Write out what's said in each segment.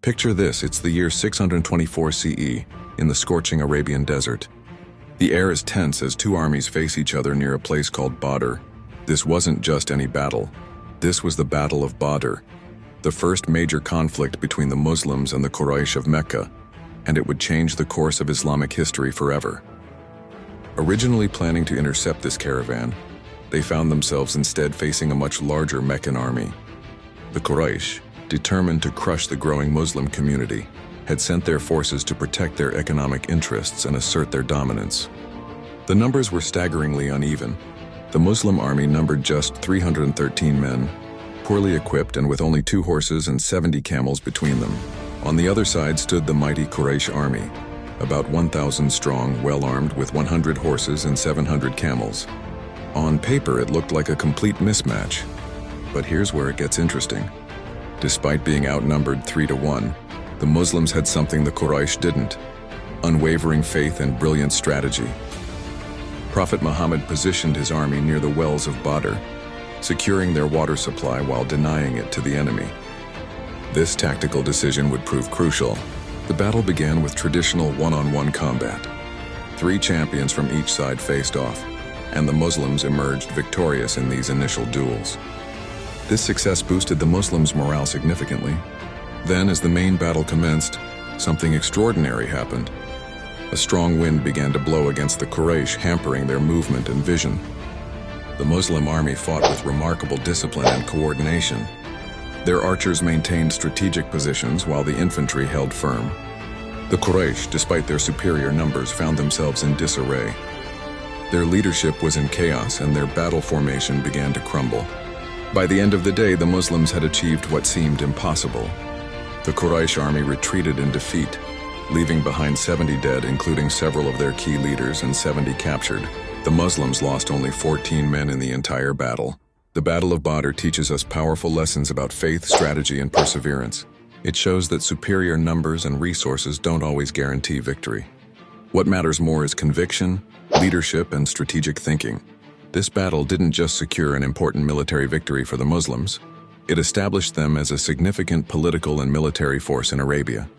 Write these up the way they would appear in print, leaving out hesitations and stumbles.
Picture this, it's the year 624 CE, in the scorching Arabian desert. The air is tense as two armies face each other near a place called Badr. This wasn't just any battle. This was the Battle of Badr, the first major conflict between the Muslims and the Quraysh of Mecca, and it would change the course of Islamic history forever. Originally planning to intercept this caravan, they found themselves instead facing a much larger Meccan army. The Quraysh, determined to crush the growing Muslim community, had sent their forces to protect their economic interests and assert their dominance. The numbers were staggeringly uneven. The Muslim army numbered just 313 men, poorly equipped and with only 2 horses and 70 camels between them. On the other side stood the mighty Quraysh army, about 1,000 strong, well-armed with 100 horses and 700 camels. On paper, it looked like a complete mismatch. But here's where it gets interesting. Despite being outnumbered 3-1, the Muslims had something the Quraysh didn't: unwavering faith and brilliant strategy. Prophet Muhammad positioned his army near the wells of Badr, securing their water supply while denying it to the enemy. This tactical decision would prove crucial. The battle began with traditional one-on-one combat. 3 champions from each side faced off, and the Muslims emerged victorious in these initial duels. This success boosted the Muslims' morale significantly. Then, as the main battle commenced, something extraordinary happened. A strong wind began to blow against the Quraysh, hampering their movement and vision. The Muslim army fought with remarkable discipline and coordination. Their archers maintained strategic positions while the infantry held firm. The Quraysh, despite their superior numbers, found themselves in disarray. Their leadership was in chaos and their battle formation began to crumble. By the end of the day, the Muslims had achieved what seemed impossible. The Quraysh army retreated in defeat, leaving behind 70 dead, including several of their key leaders, and 70 captured. The Muslims lost only 14 men in the entire battle. The Battle of Badr teaches us powerful lessons about faith, strategy, and perseverance. It shows that superior numbers and resources don't always guarantee victory. What matters more is conviction, leadership, and strategic thinking. This battle didn't just secure an important military victory for the Muslims. It established them as a significant political and military force in Arabia.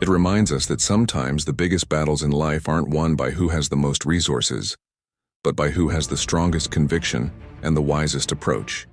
It reminds us that sometimes the biggest battles in life aren't won by who has the most resources, but by who has the strongest conviction and the wisest approach.